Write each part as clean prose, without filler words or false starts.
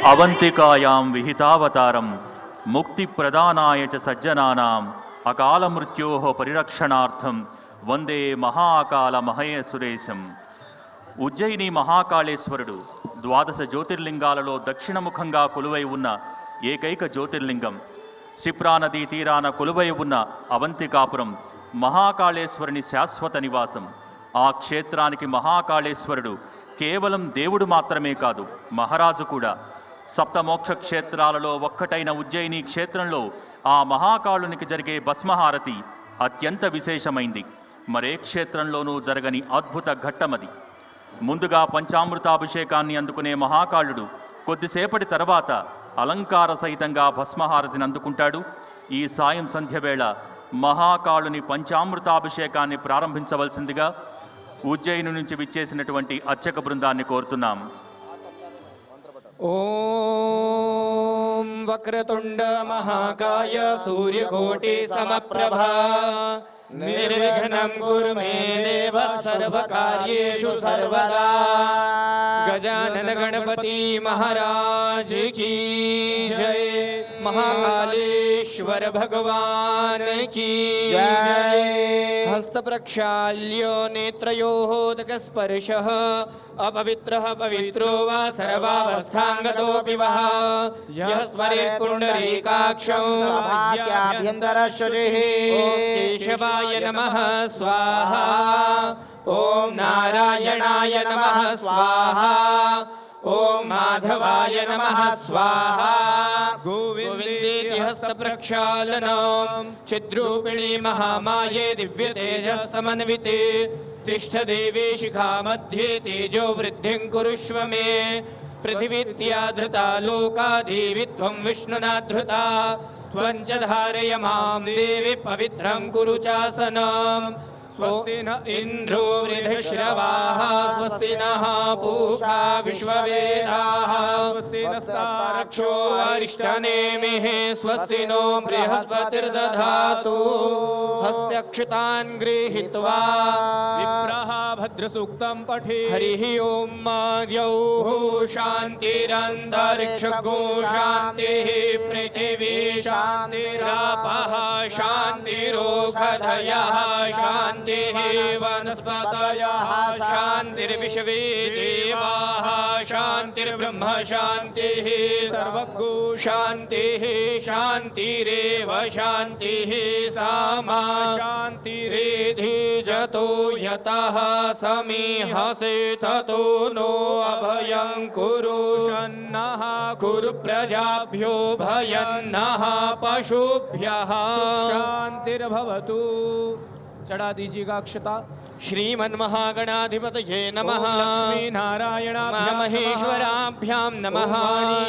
अवंतिकायां विहितावतारं मुक्तिप्रदानाय च सज्जनानाम् अकालमृत्योः परिरक्षणार्थं वंदे महाकाल महेश्वरेशं। ఉజ్జయిని మహాకాళేశ్వరుడు ద్వాదశ జ్యోతిర్లింగాలలో దక్షిణముఖంగా కొలువై ఉన్న ఏకైక జ్యోతిర్లింగం. క్షిప్రా నదీ తీరాన కొలువై ఉన్న అవంతికాపురం మహాకాళేశ్వరుని శాశ్వత నివాసం. ఆ క్షేత్రానికి మహాకాళేశ్వరుడు కేవలం దేవుడు మాత్రమే కాదు, మహారాజు కూడా. సప్తమోక్ష క్షేత్రాలలో ఒక్కటైన ఉజ్జయిని క్షేత్రంలో ఆ మహాకాళునికి జరిగే భస్మహారతి అత్యంత విశేషమైంది. మరే క్షేత్రంలోనూ జరగని అద్భుత ఘట్టమది. ముందుగా పంచామృతాభిషేకాన్ని అందుకునే మహాకాళుడు కొద్దిసేపటి తర్వాత అలంకార సహితంగా భస్మహారతిని అందుకుంటాడు. ఈ సాయం సంధ్య వేళ మహాకాళుని పంచామృతాభిషేకాన్ని ప్రారంభించవలసిందిగా ఉజ్జయిని నుంచి విచ్చేసినటువంటి అర్చక బృందాన్ని కోరుతున్నాం. ఓం వక్రతుండ మహాకాయ సూర్యకోటి సమప్రభా निर्विघ्नं कुरु मे देव सर्वकार्येषु सर्वदा। गजानन गणपति महाराज की जय। महाकालेश्वर भगवान की जय। हस्त प्रक्षाल्यो नेत्रयोः स्पर्शः अपवित्रः पवित्रो वा सर्वावस्थांगतोऽपि वः यः स्मरेत् पुण्डरीकाक्षं भाग्याभ्यन्तरशुचिः। केशवाय नमः स्वाहा। ओम नारायणाय नमः स्वाहा। ओम माधवाय नमः स्वाहा। गोविंदेति हस्त प्रक्षालनम् चिद्रूपिणी महामाये दिव्य तेजः समन्विते तिष्ठ देवी शिखा मध्ये तेजो वृद्धिं कुरुष्व मे। पृथिवीत्या धृता लोका देवी त्वं विष्णुना धृता त्वं च धारय मां देवी पवित्रं कुरु चासनम्। स्वस्ति न इंद्रो वृद्धश्रवाः स्वस्ति नः पूषा विश्ववेदाः स्वस्ति नस्तारक्षो अरिष्टनेमिः स्वस्ति नो बृहस्पतिर्दधातु। हस्त्यक्षतान् गृहीत्वा विप्रः भद्रसूक्तं पठेत्। हरिः ओं द्यौः शान्तिरन्तरिक्षगो शान्तिः पृथिवी शान्तिरापः शान्तिरोषधयः शान्तिः वनस्पतयः शान्तिर्विश्वे देवाः शान्तिर्ब्रह्म शान्तिः सर्वगो शान्तिः शान्तिरेव शान्तिः सामा शान्तिरेधि जतो यतः समीहसे ततो नो अभयं कुरु शन्नः कुरु प्रजाभ्यो भयन्नः पशुभ्यः शान्तिर्भवतु। चढ़ा दीजिएगा अक्षता। श्रीमन्महागणाधिपतये नमः। लक्ष्मी नारायणाभ्यां महेश्वराभ्यां नमः।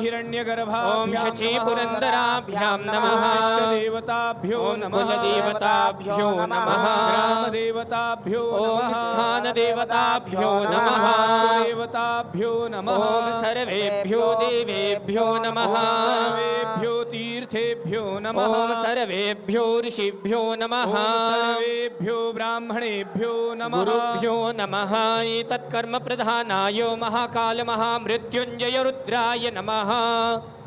हिरण्यगर्भाभ्यां ओम शची पुरंदराभ्यां नमः। इष्टदेवताभ्यो नमः। कुलदेवताभ्यो नमः। ग्रामदेवताभ्यो ओम स्थानदेवताभ्यो नमः। देवताभ्यो नमः। ओम सर्वेभ्यो देवेभ्यो नमः। सर्वेभ्यो तीर्थेभ्यो नमः। ओम सर्वेभ्यो ऋषिभ्यो नमः। सर्वेभ्यो ब्राह्मणेभ्यो गुरुभ्यो नमः। तत्कर्म प्रधानाय महाकाल महामृत्युंजय रुद्राय नमः।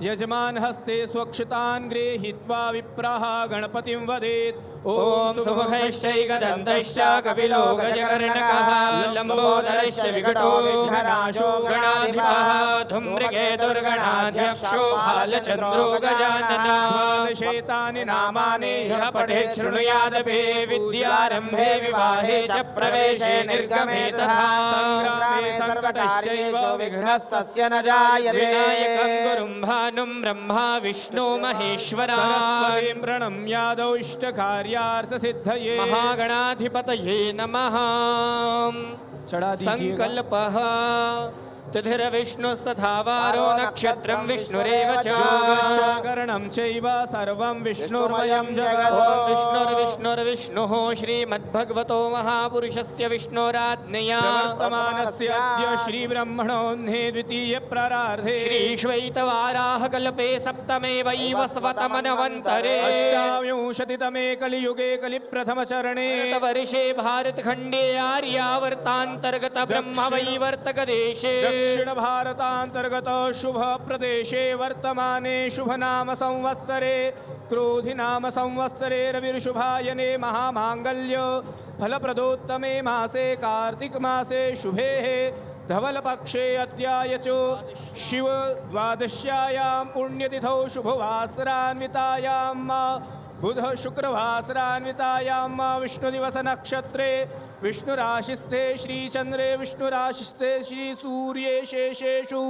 यजमान हस्ते स्वक्षतान् गृहीत्वा विप्रः गणपतिं वदेत्। ओम सुमुखैश्चैकदन्तश्च कपिलो गजकर्णकः लम्बोदरश्च विकटो विघ्नराजो गणाधिपः धूम्रके दुर्गणाध्यक्षो भालचन्द्रो गजाननः। शेतानि नामानि यः पठेत् शृणुयादपि विद्यारम्भे विवाहे च प्रवेशे निर्गमे तथा संग्रामे संकटश्चैव विघ्नस्तस्य न जायते। विनायकं गुरुं भानुं ब्रह्मा विष्णु महेश्वरान् प्रणम्यादौ इष्टकार्यार्थ सिद्धये। महागणाधिपतये नमः। संकल्पः तिथिर्विष्णुस्तथा वारो नक्षत्रं विष्णुरेव च करणं चैव सर्वं विष्णुर्मयं जगत्। विष्णुर्विष्णुर्विष्णुः श्रीमद्भगवतो महापुरुषस्य विष्णोराज्ञया प्रवर्तमानस्य अद्य श्रीब्रह्मणोऽह्ने द्वितीये प्रारार्धे श्रीश्वैतवाराहकल्पे सप्तमे वैवस्वतमन्वन्तरे अष्टाविंशतितमे कलियुगे कलिप्रथमचरणे वर्षे भारतखण्डे आर्यावर्तान्तर्गत ब्रह्मवैवर्तकदेशे दक्षिण भारतांतर्गत शुभ प्रदेशे वर्तमाने शुभ नाम संवत्सरे क्रोधि नाम संवत्सरे रविर्शुभायने महामांगल्य फलप्रदोत्तमे मासे कार्तिक मासे शुभे धवल पक्षे अद्यायचो शिव द्वादश्यायां पुण्यतिथौ शुभवासरान्वितायां बुध शुक्रवासरान्वितायां विष्णुदिवस नक्षत्रे विष्णुराशिस्थे श्रीचंद्रे विष्णुराशिस्थे श्रीसूर्ये शेषेषु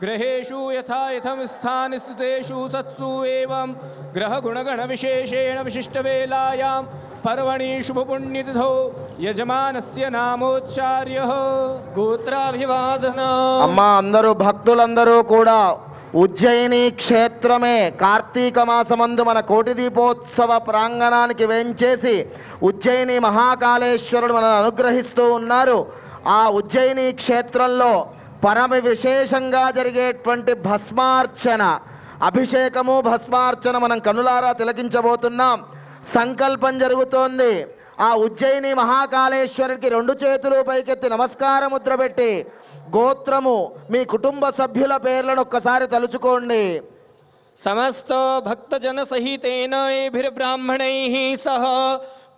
ग्रहेषु यथा यथं स्थानस्थितेषु सत्सु एवं ग्रहगुणगणविशेषेण विशिष्टवेलायां पर्वणि शुभपुण्यतिथौ यजमानस्य नामोच्चार्यः गोत्राभिवादन। అమ్మా అందరూ భక్తులందరూ కూడా ఉజ్జయిని క్షేత్రమే కార్తీక మాసమందు మన కోటి దీపోత్సవ ప్రాంగణానికి వేంచేసి ఉజ్జయిని మహాకాళేశ్వరుడు మనల్ని అనుగ్రహిస్తూ ఉన్నారు. ఆ ఉజ్జయిని క్షేత్రంలో పరమ విశేషంగా జరిగేటువంటి భస్మార్చన అభిషేకము భస్మార్చన మనం కనులారా తిలకించబోతున్నాం. సంకల్పం జరుగుతోంది. ఆ ఉజ్జయిని మహాకాళేశ్వరుడికి రెండు చేతులు పైకెత్తి నమస్కార ముద్ర పెట్టి గోత్రము మీ కుటుంబ సభ్యుల పేర్లను ఒక్కసారి తలుచుకోండి. समस्त भक्तजन सहितेन एभिर्ब्राह्मणैः सह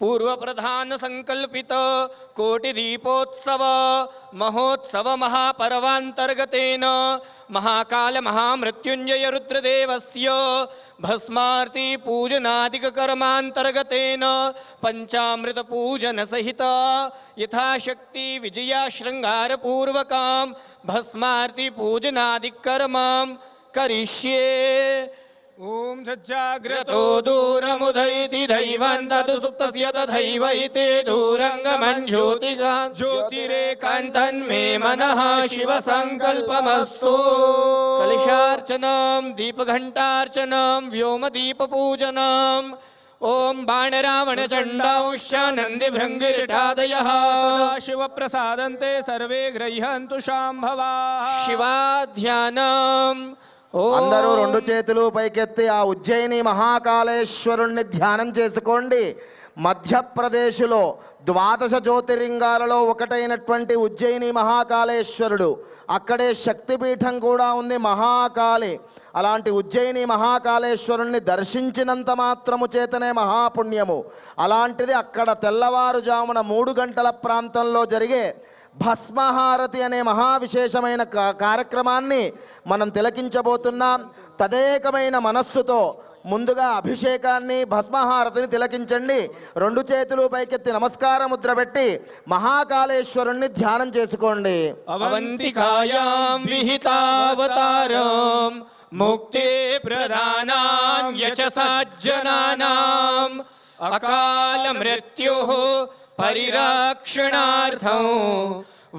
पूर्व प्रधान संकल्पित कोटि दीपोत्सव महोत्सव महापर्वांतर्गतेन महाकाल महामृत्युंजय रुद्रदेवस्य भस्मार्ति पूजनादिक कर्मांतर्गतेन पंचामृत पूजन सहित यथाशक्ति विजया श्रृंगार पूर्वकां भस्मार्ति पूजनादिक कर्मां करिष्ये। ओम सज्जाग्रतो दूरमुदयति दैवं तदु सुप्तस्य तथैव इति दूरंगमं ज्योतिरेकान्तं मे मनः शिव संकल्पमस्तु। कलशार्चनं दीपघंटार्चनं व्योमदीपपूजनं ओम बाणरावण चंडांश्च नंदिभृंगिरिटादयः शिव प्रसादन्ते सर्वे गृह्यन्तु शाम्भवाः। शिवाध्यानम् అందరూ రెండు చేతులు పైకెత్తి ఆ ఉజ్జయిని మహాకాళేశ్వరుణ్ణి ధ్యానం చేసుకోండి. మధ్యప్రదేశ్లో 12 జ్యోతిర్లింగాలలో ఒకటైనటువంటి ఉజ్జయిని మహాకాళేశ్వరుడు, అక్కడే శక్తిపీఠం కూడా ఉంది మహాకాళి. అలాంటి ఉజ్జయిని మహాకాళేశ్వరుణ్ణి దర్శించినంత మాత్రము చేతనే మహాపుణ్యము. అలాంటిది అక్కడ తెల్లవారుజామున 3 గంటల ప్రాంతంలో జరిగే భస్మహారతి అనే మహావిశేషమైన కార్యక్రమాన్ని మనం తిలకించబోతున్నాం. తదేకమైన మనస్సుతో ముందుగా అభిషేకాన్ని భస్మహారతిని తిలకించండి. రెండు చేతులు పైకెత్తి నమస్కార ముద్ర పెట్టి మహాకాళేశ్వరుణ్ణి ధ్యానం చేసుకోండి. అవంతికాయాం విహితావతారం ముక్తి ప్రదానాం యచ సజ్జనానాం అకాల మృత్యుః परिरक्षणार्थं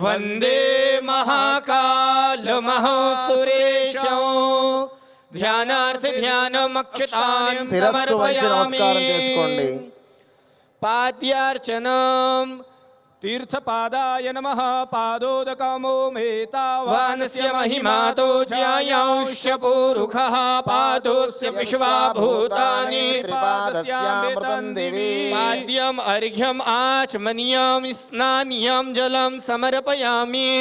वंदे महाकाल महासुरेशं। ध्यानार्थ ध्यानमक्षतां समर्पयामि। पाद्यार्चनं तीर्थपादाय नमः पादोदकमो मेतावानस्य महिमातो ज्यायांश्च पुरुखः पादोस्य विश्वा भूतानि त्रिपादस्यामृतं दिवि। पाद्यम् अर्घ्यम् आचमनीयं स्नानीयं जलं समर्पयामि।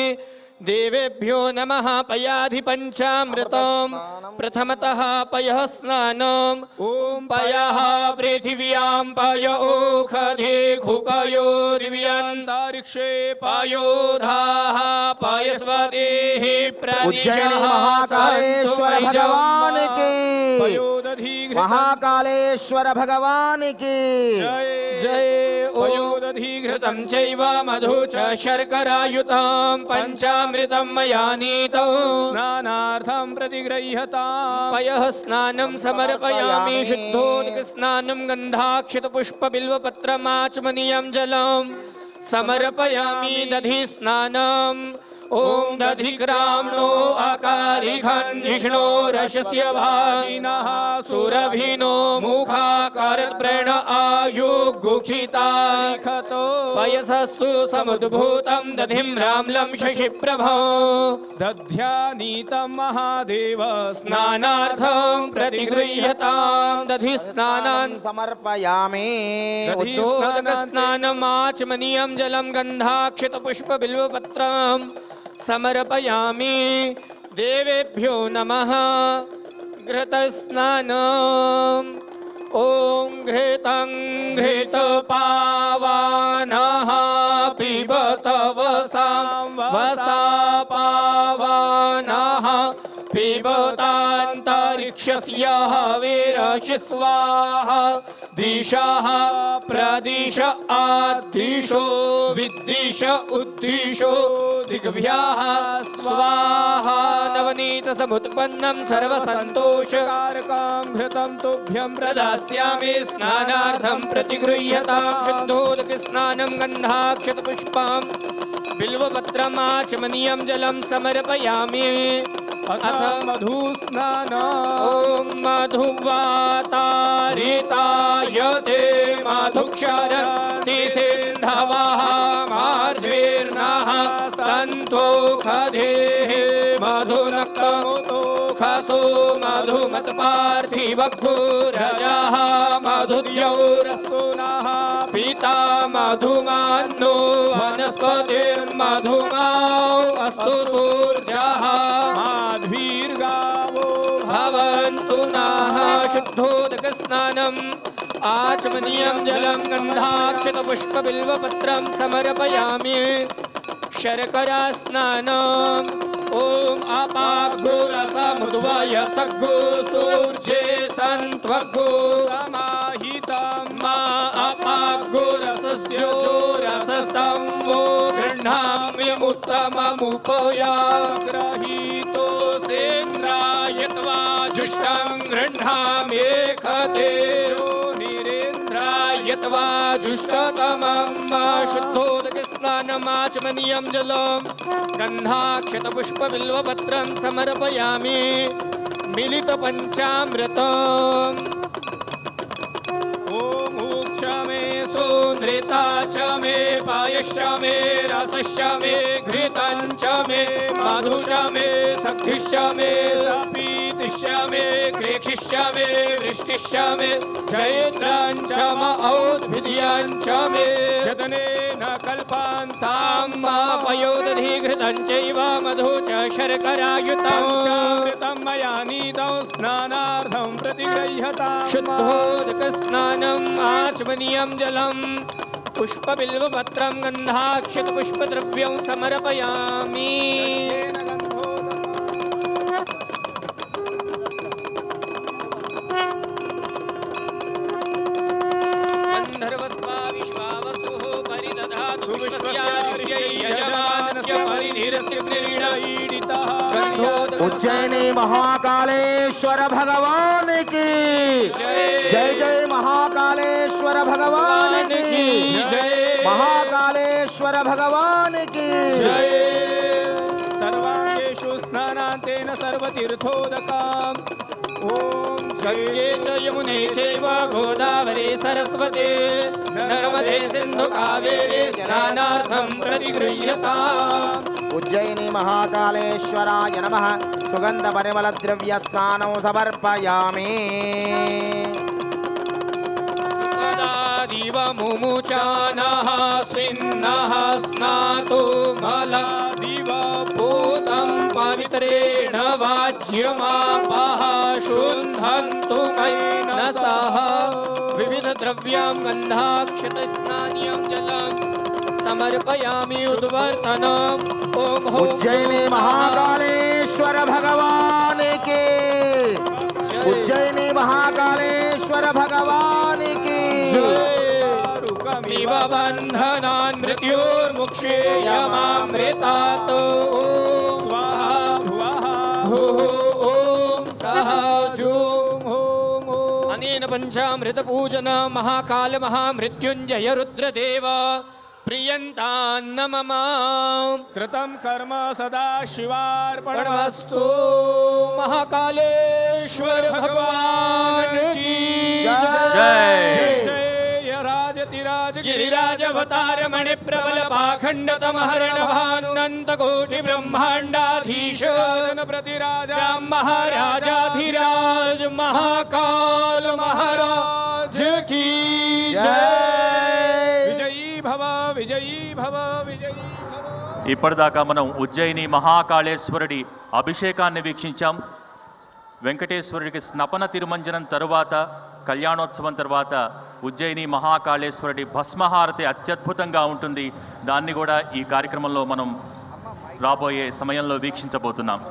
देवेभ्यो नमः पयाधि पंचामृतं प्रथमतः पयः स्नानम् ओम पयः पृथिव्यां पय ओखधे खुपयो दिव्यान्तरिक्षे पयोधाः पयस्वतेः उज्जयिनी महाकालेश्वर भगवान की महाकालेश्वर भगवान की जय। पयोदधिघृतं चैव मधु च शर्करायुतं पंचामृतं मया नीतौ स्नानार्थं प्रतिगृह्यताम्। पयः स्नानं समर्पयामि शुद्धोदक स्नानं गन्धाक्षत पुष्प बिल्वपत्रमाचमनीयं जलं समर्पयामि। दधि स्नानम् ओम दधिग्राम्नो अकारिघन्धिष्णो रसस्य भाजिनः सुरभिनो मुखाकरत्प्रेण आयुगुखिताखतो पयसस्तु समुद्भूतं दधिं राम्लं शशिप्रभो दध्यानीतं महादेव स्नानार्थं प्रतिगृह्यतां। दधि स्नानान् समर्पयामि। दधिस्नानमाचमनीयं जलं गन्धाक्षत पुष्प बिल्वपत्रम् समर्पयामि। देवेभ्यो नमः। घृतस्नानम्। ॐ घृतं घृतपावनः पिबत वसा पावनः पिबतान्तरिक्षस्य हविरसि स्वाहा। दिशः प्रदिश आदिशो विद्दिश उद्दिशो दिग्भ्यः स्वाहा। नवनीत समुत्पन्नं सर्वसन्तोषकारकं घृतं तुभ्यं प्रदास्यामि। स्नानार्थं प्रतिगृह्यतां शुद्धोदक स्नानं गन्धाक्षतपुष्पं बिल्वपत्रमाचमनीयं जलं समर्पयामि। अथ मधुस्नान। ॐ मधुवातारितायते मधुक्षरन्ति सिन्धवः मार्द्वीर्णः सन्तोषधेः मधुनक्तमुतोखसो मधुमत्पार्थिवघोरजः मधुद्यौरस्तुनः पिता मधुमान्नो वनस्पतिर्मधुमाओ अस्तु सूर्यः माध्वीर्गावो भवन्तु नः। शुद्धोदकस्नानम् आचमनीयं जलं गन्धाक्षतपुष्पबिल्वपत्रं समर्पयामि। शर्करा स्नानम्। ॐ अपाग्गुरसमुद्वय सग्गो सूर्ये सन्त्वग्गो समाहितं मा अपाग्गुरसस्यो रसस्तम्भो गृह्णामि उत्तममुपयाग्रहीतो सेन्द्रायत्वा जुष्टं गृह्णामि खतेरो निरेन्द्रायत्वा जुष्टतमं शुद्धोदकस्नानमाचमनीयं जलं गन्धाक्षतपुष्पबिल्वपत्रं समर्पयामि। मिलितपञ्चामृतम्। ॐ ऊक्ष मे सोनृता च मे पायश्च मे रसश्च मे घृतं च मे मधु च मे सखिश्च मे सपीतिश्च मे क्रेक्षिश्च मे वृष्टिश्च मे जयद्रं च म औद्भिद्यं च मे जतनेन कल्पान्तां पयोदधि घृतं चैव मधु च शर्करायुतं घृतं मया नीतं स्नानार्थं प्रतिगृह्यतां। शुद्धोदकस्नानम् आचमनीयं जलं पुष्पबिल्वपत्रं गन्धाक्षतपुष्पद्रव्यं समर्पयामि। गन्धर्वस्त्वा विश्वावसुः परिदधातु विश्वस्यार्ष्यै यजमानस्य परिधीरस्य प्रीडीडितः। उज्जैनी महाकालेश्वर भगवान की जय। जय महाकालेश्वर भगवान की जय। महाकालेश्वर भगवान की जय। सर्वांगेषु स्नानान्तेन सर्वतीर्थोदकम्। ॐ गंगे च यमुने चैव गोदावरी सरस्वती नर्मदे सिन्धु कावेरी स्नानार्थं प्रतिगृह्यताम्। उज्जैनी महाकालेश्वराय नमः। सुगंध परिमल द्रव्य स्नानं समर्पयामि। दिव मुमुचानः स्विन्नः स्नातो मला दिव पूतं पवित्रेण वाज्यमापः शुन्धन्तु मनसः। विविधद्रव्यं गन्धाक्षतस्नानीयं जलं समर्पयामि उद्वर्तनम्। ॐ उज्जैनी महाकालेश्वर भगवान की उज्जैनी महाकालेश्वर भगवान की इव बन्धनान् मृत्योर्मुक्षेयमामृतात्। स्वाहा भुवः भुः ॐ सः जुं ॐ। अनेन पञ्चामृतपूजन महाकाल महामृत्युञ्जय रुद्रदेव प्रियन्तान्न मम। कृतं कर्म सदा शिवार्पणमस्तु। महाकालेश्वर भगवान की जय। राजतिराज गिरिराजवतार मणिप्रबल पाखंडतमहरण भानुनंत कोटि ब्रह्मांडाधीश प्रतिराजा महाराजाधिराज महाकाल महाराज की जय। विजयी भव विजयी भव विजयी भव। ఇప్పటిదాకా మనం ఉజ్జయిని మహాకాళేశ్వరుడి అభిషేకాన్ని వీక్షించాం. వెంకటేశ్వరుడికి స్నపన తిరుమంజనం తరువాత, కళ్యాణోత్సవం తర్వాత ఉజ్జయిని మహాకాళేశ్వరుడి భస్మహారతి అత్యద్భుతంగా ఉంటుంది. దాన్ని కూడా ఈ కార్యక్రమంలో మనం రాబోయే సమయంలో వీక్షించబోతున్నాం.